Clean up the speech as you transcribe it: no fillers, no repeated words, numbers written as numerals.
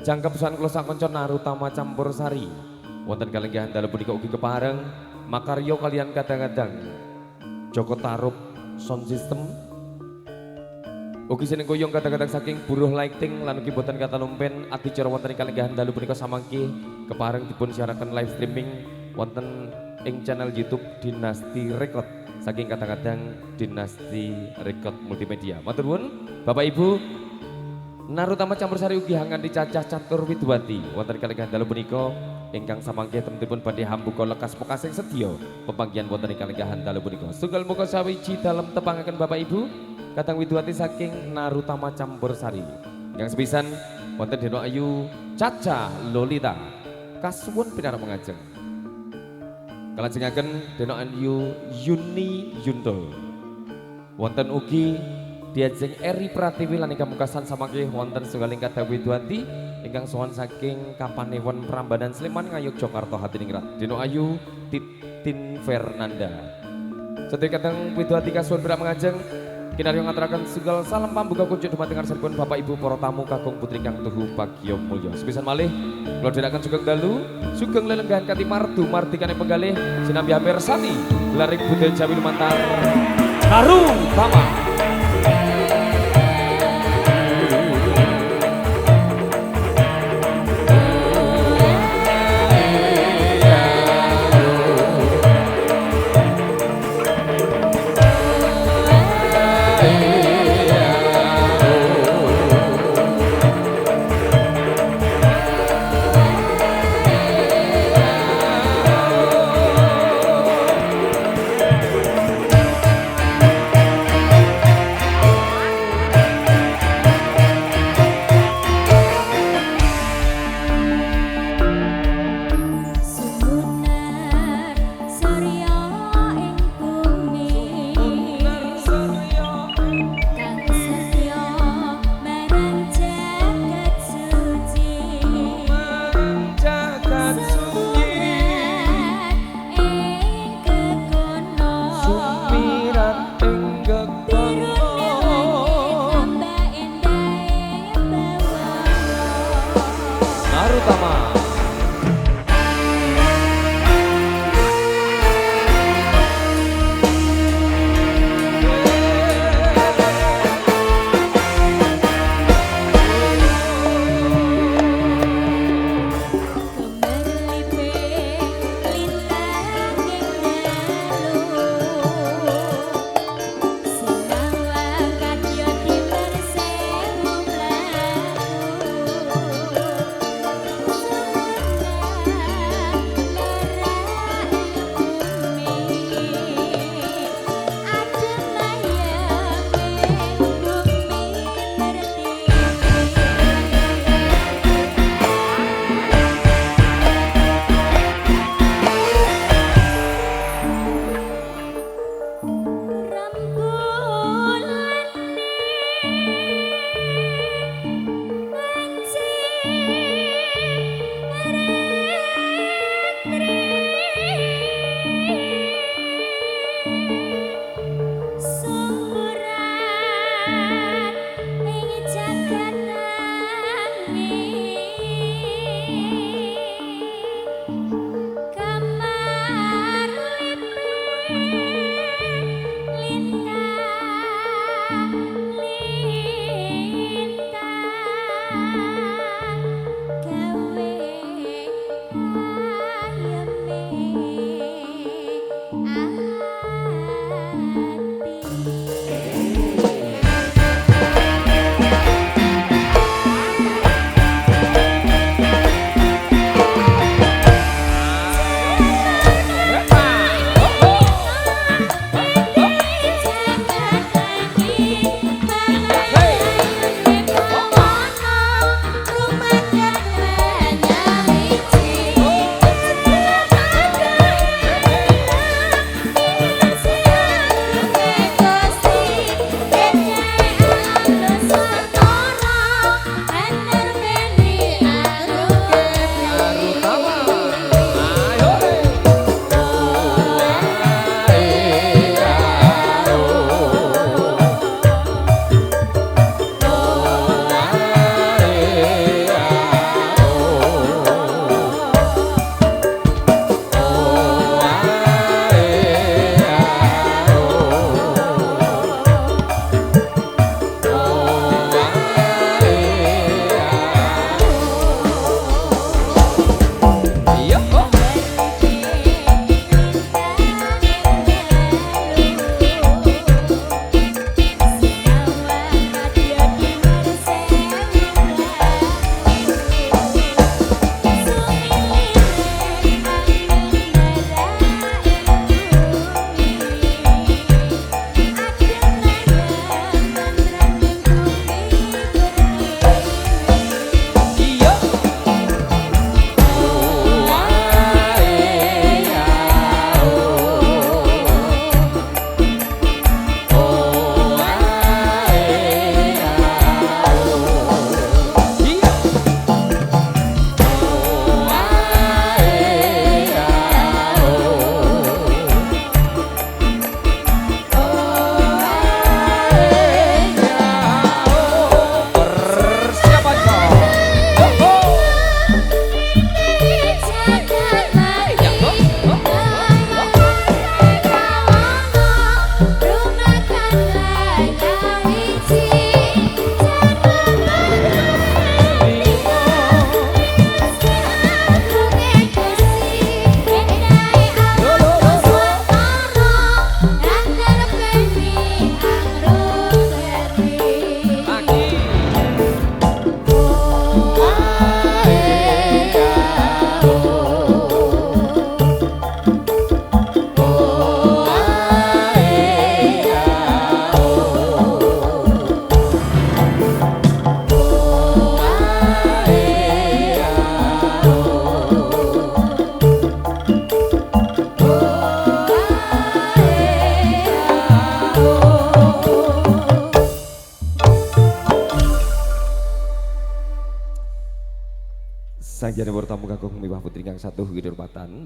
Jangkep pesan kula sak kanca Narutama Campur Sari. Wonten kalenggahan dalu punika ugi kepareng makarya kalian kadang-kadang Joko Tarub Sound System. Ugi seneng kuyung kadang-kadang saking buruh lighting lan ugi boten kata lumpen adicara wonten ing kalenggahan dalu punika samangke kepareng dipun siaraken live streaming wonten ing channel YouTube Dinasti Record saking kadang-kadang Dinasti Record Multimedia. Matur nuwun Bapak Ibu. Narutama Campur Sari ugi hangan dicacah catur Widwati wonten kalenggahan dalu punika ingkang samangke temen-temen badhe hambuka lekas pokasing sedya pepanggihan wonten ing kalenggahan dalu punika. Sunggal muga sawiji dalem tepangaken Bapak Ibu Katang Widwati saking Narutama Campur Sari. Yang sepisan wonten Deno Ayu Caca Lolita kasuwun pinarep mengajeng. Kalajengaken Deno Ayu Yuni Yunto. Wonten ugi diajeng Eri Pratiwi lan ingkang mungkasan samangke wonten setunggaling Katang Widwati ingkang sowan saking Kapanewon Prambanan Sleman Ngayogyakarta Hadiningrat. Deno Ayu Titin Fernanda. Sedherek Katang Widwati kasuwun pinarep mengajeng. Kinaryo ngaturaken setunggal salam pambuka kunjuk dumateng ngarsanipun Bapak Ibu para tamu kakung putri kang tuhu bagya mulya. Sepisan malih kula dherekaken sugeng dalu, sugeng lelenggahan kanthi mardu mardikane penggalih sinambi mirsani larik budaya Jawi lumantar Narutama. Narutama. Sang jane tamu kakung miwah putri kang satu hidurpatan